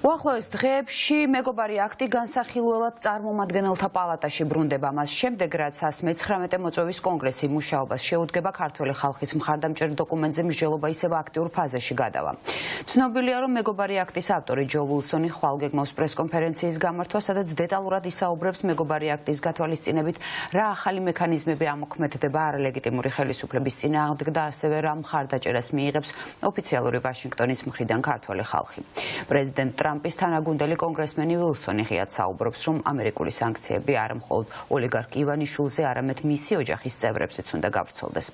უახლოეს დღეებში მეგობარი აქტი განსახილველად წარმომადგენელთა პალატაში ბრუნდება მას შემდეგ, რაც 119 მოწვევის კონგრესი მუშაობას შეუდგება ქართველი ხალხის მხარდამჭერ დოკუმენტზე მსჯელობა ისევ აქტიურ ფაზაში გადავა. ცნობილია, რომ მეგობარი აქტის ავტორი ჯო ვილსონი ხვალ გეგმავს პრესკონფერენციის გამართვას, სადაც დეტალურად ისაუბრებს მეგობარი აქტის გათვალისწინებით, რა ახალი მექანიზმები ამოქმედდება არალეგიტიმური ხელისუფლების წინააღმდეგ და ასევე რა მხარდაჭერას მიიღებს ოფიციალური ვაშინგტონის მხრიდან ქართველი ხალხი. პრეზიდენტ ტრამპის თანაგუნდელი კონგრესმენი ვილსონი ღიად საუბრობს, რომ ამერიკული სანქციები არა მხოლოდ ოლიგარქ ივანიშვილზე, არამედ მისი ოჯახის წევრებზეც უნდა გავრცელდეს.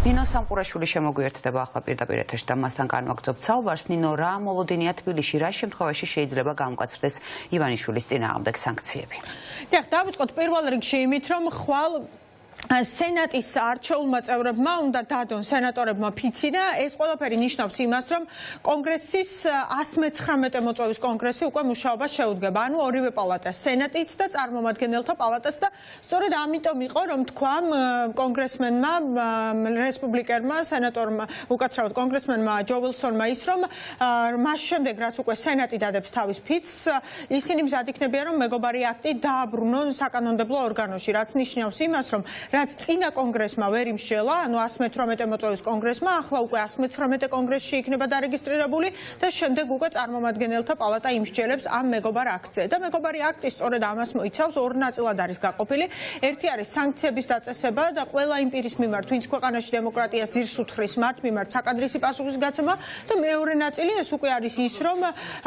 ნინო სამყურაშვილი შემოგვიერთდება ახლა პირდაპირ ეთერში და მასთან განვაგრძობთ საუბარს. ნინო, რა მოლოდინია თბილისში, რა შემთხვევაში შეიძლება გამკაცრდეს ივანიშვილის წინააღმდეგ სანქციები? დიახ, დავიწყოთ პირველ რიგში იმით, რომ ხვალ სენატის არჩეულმა წევრებმა უნდა დადონ სენატორებმა ფიცი და ეს ყველაფერი ნიშნავს იმას, რომ კონგრესის 119 მოწვევის კონგრესი უკვე მუშაობას შეუდგება. ანუ ორივე პალატას, სენატიც და წარმომადგენელთა პალატას და სწორედ ამიტომ იყო, რომ თქვამ კონგრესმენმა, რესპუბლიკერმა, სენატორმა, უკაცრავად კონგრესმენმა ჯო ვილსონმა ის, რომ მას შემდეგ, რაც უკვე სენატი დადებს თავის ფიცს, ისინი მზად იქნებიან, რომ მეგობარი აქტი დააბრუნონ საკანონმდებლო ორგანოში, რაც ნიშნავს იმას, რომ რაც წინა კონგრესმა ვერ იმსჯელა, ანუ 118 მოწვევის კონგრესმა, ახლა უკვე 119 კონგრესში იქნება დარეგისტრირებული და შემდეგ უკვე წარმომადგენელთა პალატა იმსჯელებს ამ მეგობარ აქტზე. და მეგობარი აქტი სწორედ ამას მოიცავს, ორ ნაწილად არის გაყოფილი. ერთი არის სანქციების დაწესება და ყველა იმ პირის მიმართ, ვინც ქვეყანაში დემოკრატიას ძირს უთხრის, მათ მიმართ საკადრისი პასუხისგაცემა და მეორე ნაწილი ეს უკვე არის ის, რომ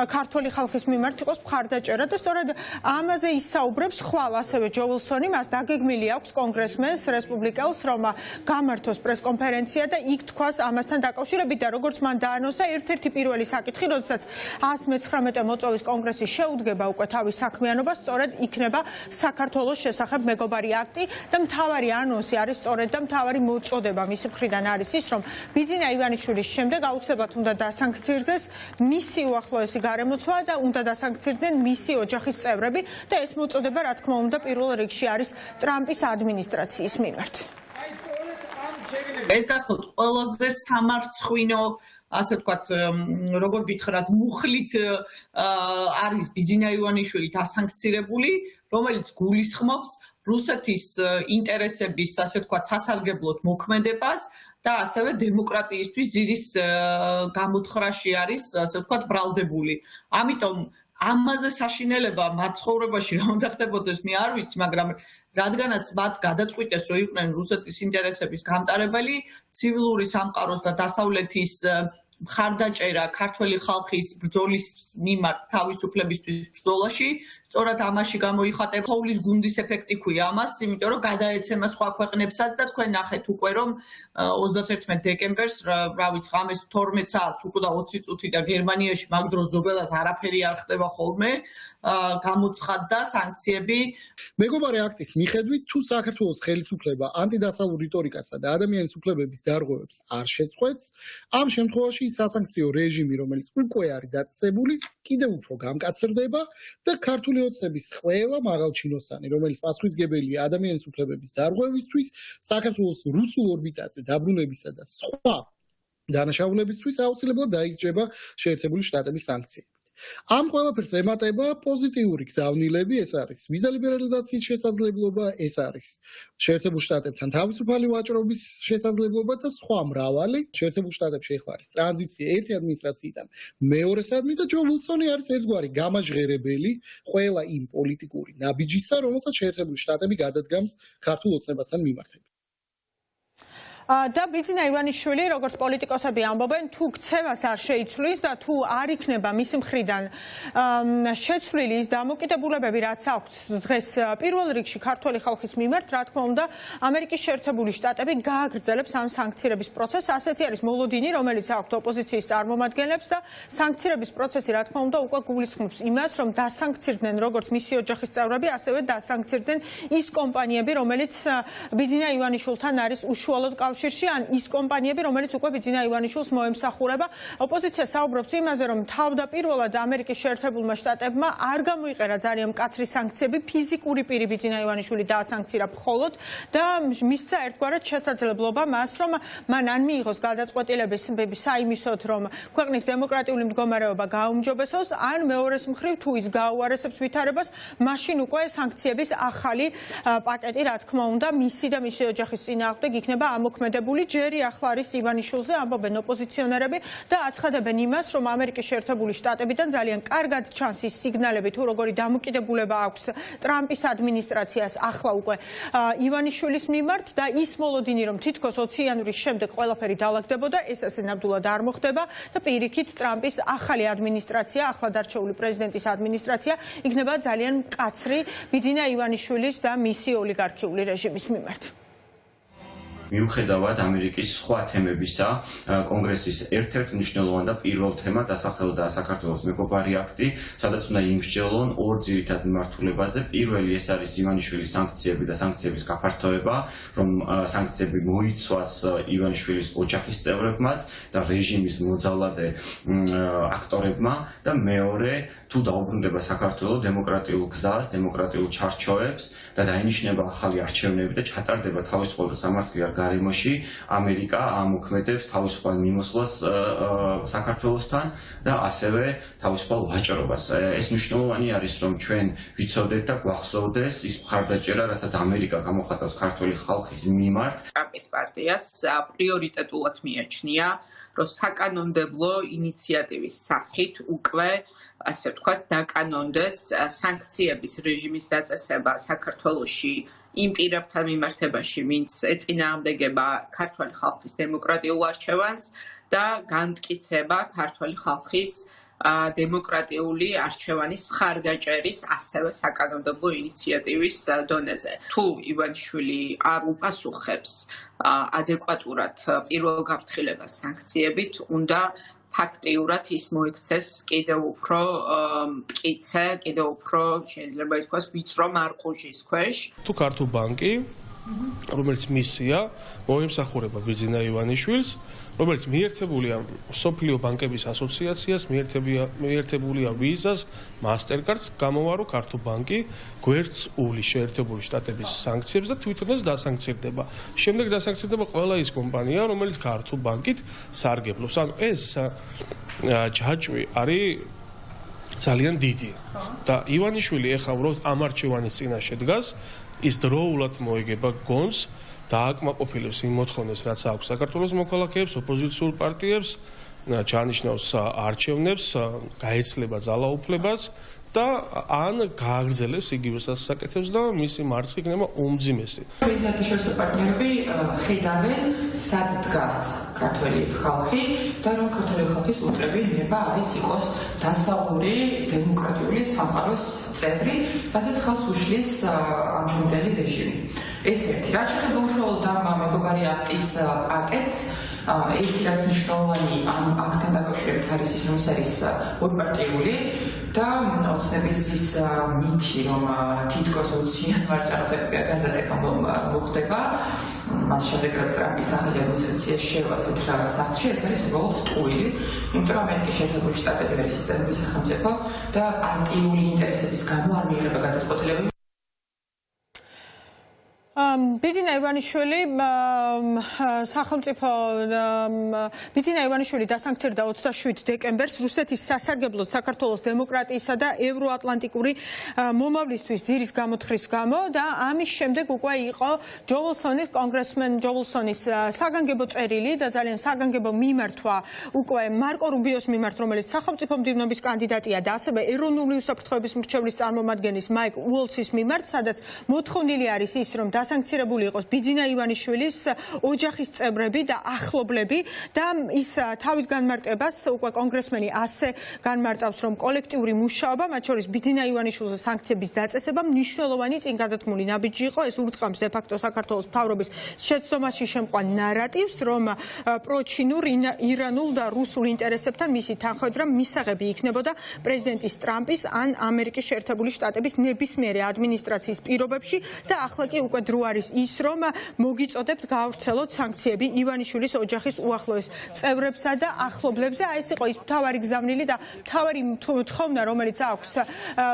ქართველი ხალხის მიმართ იყოს მხარდაჭერა და სწორედ ამაზე ისაუბრებს ხვალ ასევე ჯო ვილსონი, მას დაგეგმილი აქვს კონგრესმენს რესპუბლიკელს, რომ გამართოს პრესკონფერენცია და იქ თქვას ამასთან დაკავშირებით და როგორც მან დაანონსა, ერთ-ერთი პირველი საკითხი, როდესაც 119 მოწვევის კონგრესი შეუდგება უკვე თავის საქმიანობას, სწორედ იქნება საქართველოს შესახებ მეგობარი აქტი და მთავარი ანონსი არის სწორედ და მთავარი მოწოდება მისი მხრიდან არის ის, რომ ბიძინა ივანიშვილის შემდეგ აუცილებლად უნდა დასანქცირდეს მისი უახლოესი გარემოცვა და უნდა დასანქცირდნენ მისი ოჯახის წევრები და ეს მოწოდება, რა თქმა უნდა, პირველ რიგში არის ტრამპის ადმინისტრაციის მიმართ. ეს გახლავთ ყველაზე სამარცხვინო, ასე ვთქვათ, როგორ გითხრათ, მუხლით არის ბიძინა ივანიშვილი დასანქცირებული, რომელიც გულისხმობს რუსეთის ინტერესების, ასე ვთქვათ, სასარგებლოდ მოქმედებას და ასევე დემოკრატიისთვის ძირის გამოთხრაში არის, ასე ვთქვათ, ბრალდებული. ამიტომ ამაზე საშინელება მათ ცხოვრებაში რა უნდა ხდებოდეს, მე არ ვიცი, მაგრამ რადგანაც მათ გადაწყვიტეს, რომ იყვნენ რუსეთის ინტერესების გამტარებელი, ცივილური სამყაროს და დასავლეთის მხარდაჭერა ქართველი ხალხის ბრძოლის მიმართ თავისუფლებისთვის ბრძოლაში, სწორად ამაში გამოიხატება ხოვლის გუნდის ეფექტი ქვია ამას, იმიტომ რომ გადაეცემა სხვა ქვეყნებსაც და თქვენ ნახეთ უკვე რომ 31 დეკემბერს, რა ვიცი, ღამეს 12 საათს უკვე და 20 წუთი და გერმანიაში მაგ დროს ზოგადად არაფერი არ ხდება ხოლმე, გამოცხადდა სანქციები. მეგობარი აქტის მიხედვით, თუ საქართველოს ხელისუფლება ანტიდასავლურ რიტორიკასა და ადამიანის უფლებების დარღვევებს არ შეწყვეტს, ამ შემთხვევაში სასანქციო რეჟიმი, რომელიც უკვე არის დაწესებული, კიდევ უფრო გამკაცრდება და ქართული ოცნების ყველა მაღალჩინოსანი, რომელიც პასუხისმგებელია ადამიანის უფლებების დარღვევისთვის, საქართველოს რუსულ ორბიტაზე დაბრუნებისა და სხვა დანაშაულებისთვის აუცილებლად დაისჯება შეერთებული შტატების სანქციებით. ამ ყველაფერს ემატება პოზიტიური გზავნილები, ეს არის ვიზა ლიბერალიზაციის შესაძლებლობა, ეს არის შეერთებულ შტატებთან თავისუფალი ვაჭრობის შესაძლებლობა და სხვა მრავალი. შეერთებულ შტატებში ახლა არის ტრანზიცია ერთი ადმინისტრაციიდან მეორესადმი და ჯო ვილსონი არის ერთგვარი გამაჟღერებელი ყველა იმ პოლიტიკური ნაბიჯისა, რომელსაც შეერთებული შტატები გადადგამს ქართულ ოცნებასთან მიმართებით. და ბიძინა ივანიშვილი, როგორც პოლიტიკოსები ამბობენ, თუ ქცევას არ შეიცვლის და თუ არ იქნება მისი მხრიდან შეცვლილი ის დამოკიდებულებები, რაც აქვს დღეს პირველ რიგში ქართველი ხალხის მიმართ, რა თქმა უნდა, ამერიკის შეერთებული შტატები გააგრძელებს ამ სანქცირების პროცესს. ასეთი არის მოლოდინი, რომელიც აქვს ოპოზიციის წარმომადგენლებს და სანქცირების პროცესი, რა თქმა უნდა, უკვე გულისხმობს იმას, რომ დასანქცირდნენ როგორც მისი ოჯახის წევრები, ასევე დასანქცირდნენ ის კომპანიები, რომელიც ბიძინა ივანიშვილთან არის უშუალოდ კავშირში. კავშირში ან ის კომპანიები, რომელიც უკვე ბიძინა ივანიშვილს მოემსახურება. ოპოზიცია საუბრობს იმაზე, რომ თავდაპირველად ამერიკის შეერთებულმა შტატებმა არ გამოიყენა ძალიან მკაცრი სანქციები, ფიზიკური პირი ბიძინა ივანიშვილი დაასანქცირა მხოლოდ და მისცა ერთგვარად შესაძლებლობა მას, რომ მან ან მიიღოს გადაწყვეტილებები საიმისოდ, რომ ქვეყნის დემოკრატიული მდგომარეობა გააუმჯობესოს, ან მეორეს მხრივ თუ ის გაუარესებს ვითარებას, მაშინ უკვე სანქციების ახალი პაკეტი, რა თქმა უნდა, მისი და მისი ოჯახის წინააღმდეგ იქნება ამოქმედებული. ჯერი ახლა არის ივანიშვილზე, ამბობენ ოპოზიციონერები და აცხადებენ იმას, რომ ამერიკის შეერთებული შტატებიდან ძალიან კარგად ჩანს ის სიგნალები, თუ როგორი დამოკიდებულება აქვს ტრამპის ადმინისტრაციას ახლა უკვე ივანიშვილის მიმართ და ის მოლოდინი, რომ თითქოს 20 იანვრის შემდეგ ყველაფერი დაალაგდებოდა, ეს ასე ნამდვილად არ მოხდება და პირიქით ტრამპის ახალი ადმინისტრაცია, ახლად არჩეული პრეზიდენტის ადმინისტრაცია იქნება ძალიან მკაცრი ბიძინა ივანიშვილის და მისი ოლიგარქიული რეჟიმის მიმართ. მიუხედავად ამერიკის სხვა თემებისა, კონგრესის ერთ-ერთ მნიშვნელოვან და პირველ თემად დასახელდა საქართველოს მეგობარი აქტი, სადაც უნდა იმსჯელონ ორ ძირითად მიმართულებაზე. პირველი ეს არის ივანიშვილის სანქციები და სანქციების გაფართოება, რომ სანქციები მოიცვას ივანიშვილის ოჯახის წევრებმაც და რეჟიმის მოძალადე აქტორებმა და მეორე, თუ დაუბრუნდება საქართველოს დემოკრატიულ გზას, დემოკრატიულ ჩარჩოებს და დაინიშნება ახალი არჩევნები და ჩატარდება თავისუფალ და სამართლიან გარემოში, ამერიკა ამოქმედებს თავისუფალ მიმოსვლას საქართველოსთან და ასევე თავისუფალ ვაჭრობას. ეს მნიშვნელოვანი არის, რომ ჩვენ ვიცოდეთ და გვახსოვდეს ის მხარდაჭერა, რასაც ამერიკა გამოხატავს ქართული ხალხის მიმართ. ტრამპის პარტიას პრიორიტეტულად მიაჩნია, რომ საკანონმდებლო ინიციატივის სახით უკვე ასე ვთქვათ, დაკანონდეს სანქციების რეჟიმის დაწესება საქართველოში იმ პირებთან მიმართებაში, ვინც ეწინააღმდეგება ქართული ხალხის დემოკრატიულ არჩევანს და განმტკიცება ქართული ხალხის დემოკრატიული არჩევანის მხარდაჭერის ასევე საკანონმდებლო ინიციატივის დონეზე. თუ ივანიშვილი არ უპასუხებს ადეკვატურად პირველ გაფრთხილებას სანქციებით, უნდა ფაქტიურად ის მოიქცეს კიდევ უფრო მტკიცე, კიდევ უფრო შეიძლება ითქვას ვიწრო მარყუჟის ქვეშ. თუ ქართულ ბანკი, რომელიც მისია მოემსახურება ბიძინა ივანიშვილს, რომელიც მიერთებულია სოფლიო ბანკების ასოციაციას, მიერთებულია ვიზას, მასტერკარდს, გამოვარო ქართულ ბანკი გვერდსული შეერთებული შტატების სანქციებს და თვითონაც დასანქცირდება. შემდეგ დასანქცირდება ყველა ის კომპანია, რომელიც ქართულ ბანკით სარგებლობს. ანუ ეს ჯაჭვი არის ძალიან დიდი. და ივანიშვილი ეხლა უბრალოდ ამ არჩევანის წინაშე დგას, ის დროულად მოიგება გონს და აკმაყოფილებს იმ მოთხოვნებს, რაც აქვს საქართველოს მოქალაქეებს, ოპოზიციურ პარტიებს, ჩაანიშნავს არჩევნებს, გაეცლება ძალაუფლებას და ან გააგრძელებს იგივე სასაკეთებს და მისი მარცხი იქნება უმძიმესი. საერთაშორისო პარტნიორები ხედავენ, სად დგას ქართული ხალხი და რომ ქართული ხალხის უწევი ნება არის იყოს დასავლური დემოკრატიული სამყაროს წევრი, რასაც ხელს უშლის ამჟამინდელი რეჟიმი. ეს ერთი. რაც შეეხება უშუალოდ ამ მეგობარი აქტის პაკეტს, ერთი რაც მნიშვნელოვანი ამ აქტთან დაკავშირებით არის ის, რომ ეს არის ორპარტიული და ოცნების ის მითი, რომ თითქოს 20 იანვარს რაღაცა გარდატეხა მოხდება, მას შემდეგ რაც ტრამპის ახალი ადმინისტრაცია შევარდეთ რაღაც სახლში, ეს არის უბრალოდ ტყუილი, იმიტომ რომ ამერიკის შეერთებული შტატები არის სისტემური სახელმწიფო და პარტიული ინტერესების გამო არ მიიღება გადაწყვეტილებები. ბიძინა ივანიშვილი სახელმწიფო ბიძინა ივანიშვილი დასანქცირდა 27 დეკემბერს რუსეთის სასარგებლოდ საქართველოს დემოკრატიისა და ევროატლანტიკური მომავლისთვის ძირის გამოთხრის გამო და ამის შემდეგ უკვე იყო კონგრესმენ ჯო ვილსონის საგანგებო წერილი და ძალიან საგანგებო მიმართვა უკვე მარკო რუბიოს მიმართ, რომელიც სახელმწიფო მდივნობის კანდიდატია და ასევე ეროვნული უსაფრთხოების მრჩევლის წარმომადგენლის მაიკ უოლცის მიმართ, სადაც მოთხოვნილი არის ის, რომ დასანქცირებული იყოს ბიძინა ივანიშვილის ოჯახის წევრები და ახლობლები და ის თავის განმარტებას უკვე კონგრესმენი ასე განმარტავს, რომ კოლექტიური მუშაობა, მათ შორის ბიძინა ივანიშვილის სანქციების დაწესება მნიშვნელოვანი წინგადადგმული ნაბიჯი იყო. ეს ურტყამს დე-ფაქტო საქართველოს მთავრობის შეცდომაში შემყვან ნარატივს, რომ პროჩინურ, ირანულ და რუსულ ინტერესებთან მისი თანხმედრა მისაღები იქნებოდა პრეზიდენტის ტრამპის ან ამერიკის შეერთებული შტატების ნებისმიერი ადმინისტრაციის პირობებში და ახლა კი უკვე დრო არის ის, რომ მოგიწოდებთ გავრცელოთ სანქციები ივანიშვილის ოჯახის უახლოეს წევრებსა და ახლობლებზე. ეს იყო ის მთავარი გზავნილი და მთავარი თხოვნა, რომელიც აქვს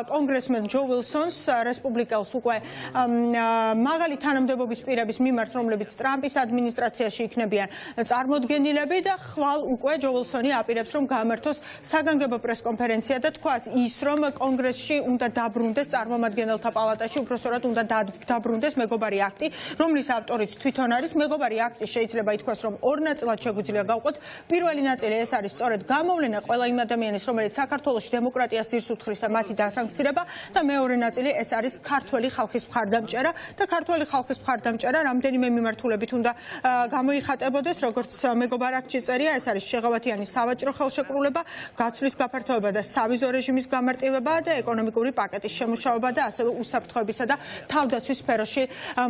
კონგრესმენ ჯო ვილსონს რესპუბლიკელს უკვე მაღალი თანამდებობის პირების მიმართ, რომლებიც ტრამპის ადმინისტრაციაში იქნებიან წარმოდგენილები და ხვალ უკვე ჯო ვილსონი აპირებს, რომ გამართოს საგანგებო პრესკონფერენცია და თქვას ის, რომ კონგრესში უნდა დაბრუნდეს წარმომადგენელთა პალატაში, უпроსორად უნდა დაბრუნდეს მეგობარი აქტი, რომლის ავტორიც თვითონ არის. მეგობარი აქტი შეიძლება ითქვას, რომ ორ ნაწილად შეგვიძლია გავყოთ. პირველი ნაწილი ეს არის სწორედ გამოვლენა ყველა იმ ადამიანის, რომელიც საქართველოში დემოკრატიას ძირს უთხრის და მათი დასანქცირება და მეორე ნაწილი ეს არის ქართველი ხალხის მხარდამჭერა და ქართველი ხალხის მხარდამჭერა რამდენიმე მიმართულებით უნდა გამოიხატებოდეს, როგორც მეგობარ აქტში წერია, ეს არის შეღავათიანი სავაჭრო ხელშეკრულება, გაცვლის გაფართოება და სავიზო რეჟიმის გამარტივება და ეკონომიკური პაკეტის შემუშავება და ასევე უსაფრთხოებისა და თავდაცვის სფეროში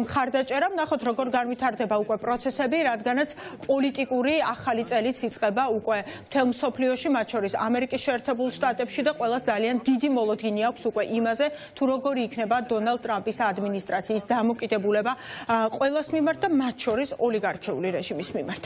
მხარდაჭერა. ნახოთ, როგორ განვითარდება უკვე პროცესები, რადგანაც პოლიტიკური ახალი წელიც იწყება უკვე მთელ მსოფლიოში, მათ შორის ამერიკის შეერთებულ შტატებში და ყველას ძალიან დიდი მოლოდინი აქვს უკვე იმაზე, თუ როგორი იქნება დონალდ ტრამპის ადმინისტრაციის დამოკიდებულება ყველას მიმართ და მათ შორის ოლიგარქიული რეჟიმის მიმართ.